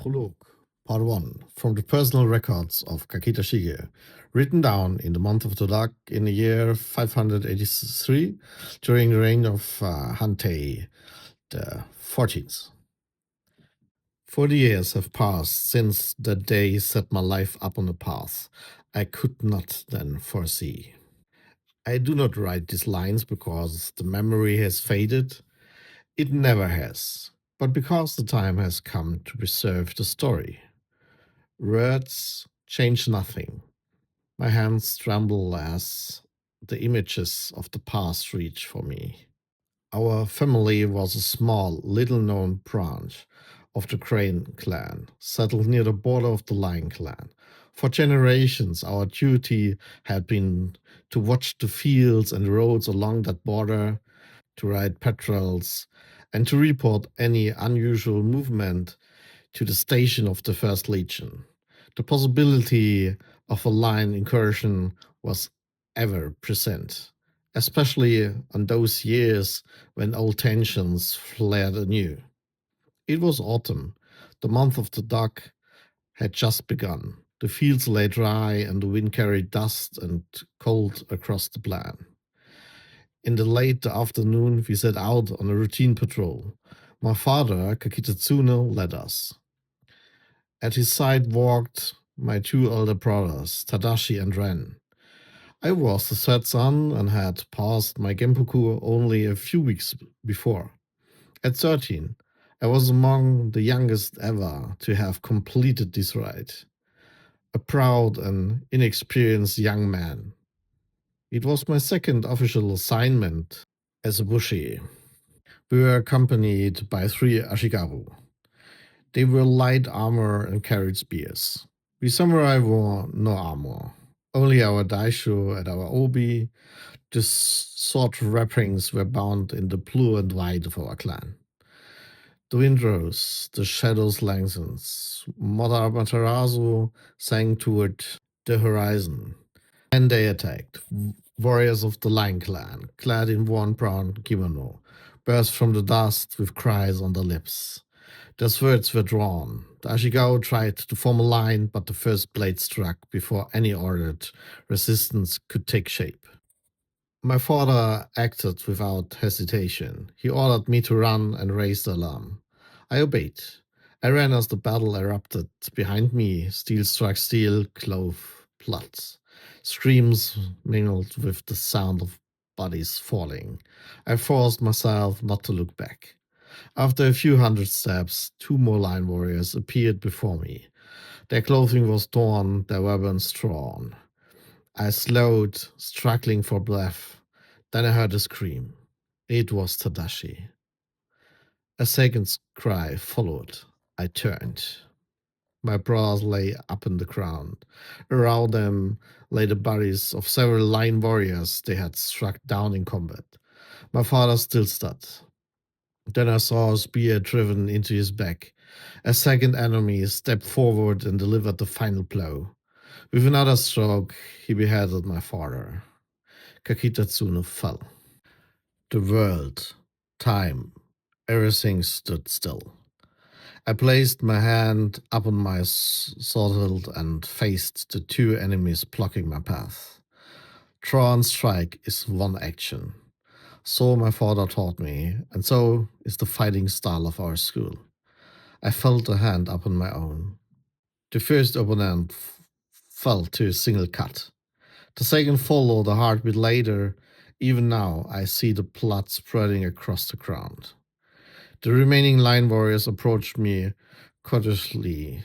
Prologue, Part 1, from the personal records of Kakita Shige, written down in the month of the Dog in the year 583 during the reign of Hantei the 14th. 40 years have passed since the day set my life up on a path I could not then foresee. I do not write these lines because the memory has faded. It never has, but because the time has come to preserve the story. Words change nothing. My hands tremble as the images of the past reach for me. Our family was a small, little-known branch of the Crane clan, settled near the border of the Lion clan. For generations, our duty had been to watch the fields and roads along that border, to ride patrols, and to report any unusual movement to the station of the First Legion. The possibility of a line incursion was ever present, especially on those years when old tensions flared anew. It was autumn. The month of the Dog had just begun. The fields lay dry and the wind carried dust and cold across the plain. In the late afternoon, we set out on a routine patrol. My father, Kakita Tsune, led us. At his side walked my two elder brothers, Tadashi and Ren. I was the third son and had passed my Genpuku only a few weeks before. At 13, I was among the youngest ever to have completed this rite. A proud and inexperienced young man. It was my second official assignment as a bushi. We were accompanied by 3 ashigaru. They wore light armor and carried spears. We samurai wore no armor, only our daisho and our obi. The sword wrappings were bound in the blue and white of our clan. The wind rose, the shadows lengthened. Matiasu sank toward the horizon. And they attacked. Warriors of the Lion clan, clad in worn brown kimono, burst from the dust with cries on their lips. Their swords were drawn. The Ashigaru tried to form a line, but the first blade struck before any ordered resistance could take shape. My father acted without hesitation. He ordered me to run and raise the alarm. I obeyed. I ran as the battle erupted. Behind me, steel struck steel, clove blood. Screams mingled with the sound of bodies falling. I forced myself not to look back. After a few hundred steps, 2 more lion warriors appeared before me. Their clothing was torn, their weapons drawn. I slowed, struggling for breath. Then I heard a scream. It was Tadashi. A second cry followed. I turned. My brothers lay up on the ground. Around them lay the bodies of several lion warriors they had struck down in combat. My father still stood. Then I saw a spear driven into his back. A second enemy stepped forward and delivered the final blow. With another stroke, he beheaded my father. Kakita Tsune fell. The world, time, everything stood still. I placed my hand upon my sword hilt and faced the 2 enemies blocking my path. Draw and strike is one action. So my father taught me, and so is the fighting style of our school. I felt a hand upon my own. The first opponent fell to a single cut. The second followed a heartbeat later. Even now, I see the blood spreading across the ground. The remaining lion warriors approached me cautiously.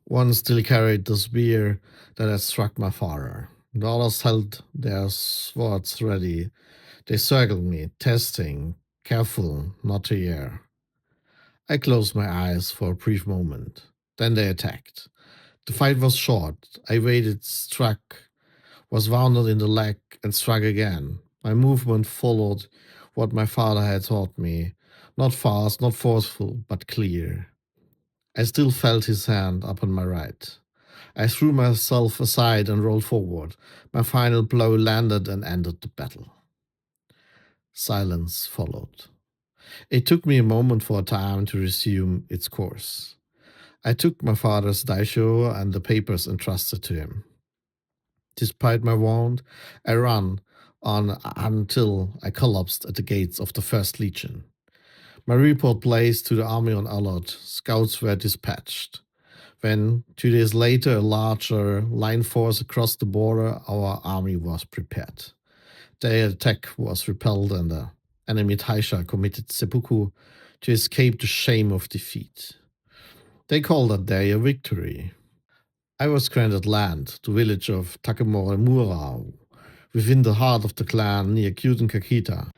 One still carried the spear that had struck my father. The others held their swords ready. They circled me, testing, careful not to err. I closed my eyes for a brief moment. Then they attacked. The fight was short. I waited, struck, was wounded in the leg, and struck again. My movement followed what my father had taught me. Not fast, not forceful, but clear. I still felt his hand upon my right. I threw myself aside and rolled forward. My final blow landed and ended the battle. Silence followed. It took me a moment for time to resume its course. I took my father's daisho and the papers entrusted to him. Despite my wound, I ran on until I collapsed at the gates of the First Legion. My report placed to the army on alert. Scouts were dispatched. When, 2 days later, a larger line force across the border, our army was prepared. Their attack was repelled and the enemy Taisha committed seppuku to escape the shame of defeat. They called that day a victory. I was granted land, the village of Takemura, within the heart of the clan near Kyuden Kakita.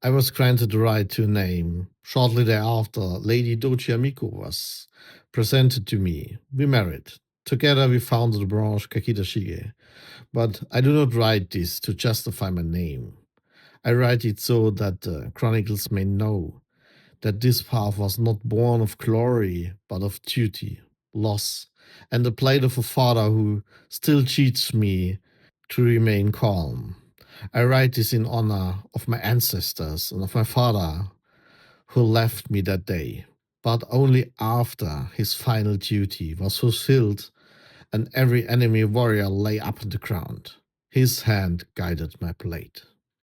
I was granted the right to a name. Shortly thereafter, Lady Dochi Amiko was presented to me. We married. Together we founded the branch Kakita Shige. But I do not write this to justify my name. I write it so that the chronicles may know that this path was not born of glory, but of duty, loss, and the plight of a father who still cheats me to remain calm. I write this in honor of my ancestors and of my father who left me that day, but only after his final duty was fulfilled and every enemy warrior lay up on the ground. His hand guided my blade.